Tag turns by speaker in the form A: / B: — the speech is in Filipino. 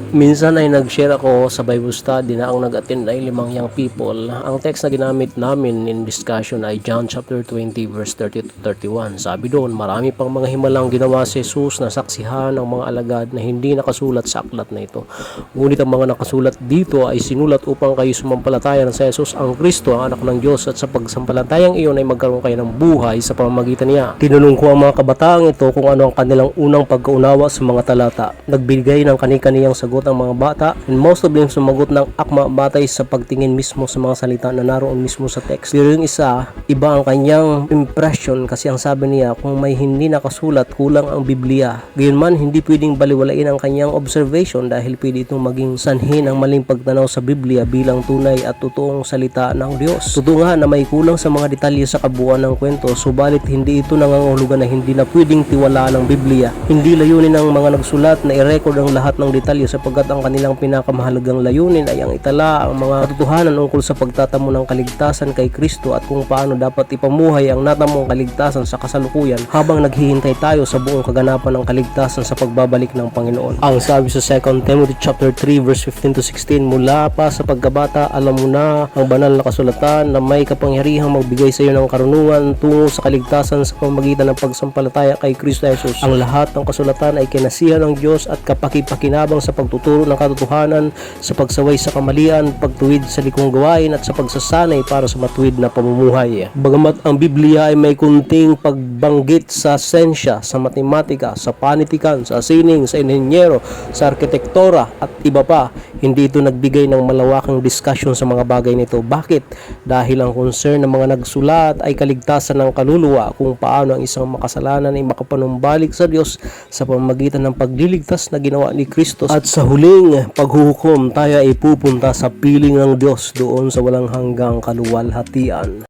A: Minsan ay nag-share ako sa Bible study na ang nag-attend ay 5 young people. Ang text na ginamit namin in discussion ay John chapter 20 verse 30 to 31. Sabi doon, marami pang mga himalang ginawa si Jesus na saksihan ng mga alagad na hindi nakasulat sa aklat na ito. Ngunit ang mga nakasulat dito ay sinulat upang kayo sumampalataya na si Jesus ang Kristo, ang anak ng Diyos, at sa pagsampalatayang iyon ay magkaroon kayo ng buhay sa pamamagitan niya. Tinanong ko ang mga kabataang ito kung ano ang kanilang unang pagkaunawa sa mga talata. Nagbigay ng kani-kaniyang sagot ang mga bata, and most of them sumagot ng akma batay sa pagtingin mismo sa mga salita na naroon mismo sa text. Pero yung isa, iba ang kanyang impression kasi ang sabi niya, kung may hindi nakasulat, kulang ang Biblia. Gayunman, hindi pwedeng baliwalain ang kanyang observation dahil pwede itong maging sanhi ng maling pagtanaw sa Biblia bilang tunay at totoong salita ng Diyos. Totoo nga na may kulang sa mga detalye sa kabuuan ng kwento, subalit hindi ito nangangahulugan na hindi na pwedeng tiwalaan ng Biblia. Hindi layunin ng mga nagsulat na i-record ang lahat ng detalye sapagkat ang kanilang pinakamahalagang layunin ay ang itala ang mga katotohanan tungkol sa pagtatamo ng kaligtasan kay Kristo at kung paano dapat ipamuhay ang natamong kaligtasan sa kasalukuyan habang naghihintay tayo sa buong kaganapan ng kaligtasan sa pagbabalik ng Panginoon. Ang sabi sa 2 Timothy chapter 3 verse 15 to 16, mula pa sa pagkabata alam mo na ang banal na kasulatan na may kapangyarihang magbigay sa iyo ng karunungan tungo sa kaligtasan sa pamamagitan ng pagsampalataya kay Kristo Jesus. Ang lahat ng kasulatan ay kinasihan ng Diyos at kapakipakinabang sa pagtuturo ng katotohanan, sa pagsaway sa kamalian, pagtuwid sa likong gawain at sa pagsasanay para sa matuwid na pamumuhay. Bagamat ang Biblia ay may kunting pagbanggit sa sensya, sa matematika, sa panitikan, sa sining, sa inhenyero, sa arkitektura at iba pa, hindi ito nagbigay ng malawakang discussion sa mga bagay nito. Bakit? Dahil ang concern ng mga nagsulat ay kaligtasan ng kaluluwa, kung paano ang isang makasalanan ay makapanumbalik sa Diyos sa pamamagitan ng pagliligtas na ginawa ni Kristo, at sa huling paghuhukom tayo ay pupunta sa piling ng Diyos doon sa walang hanggang kaluwalhatian.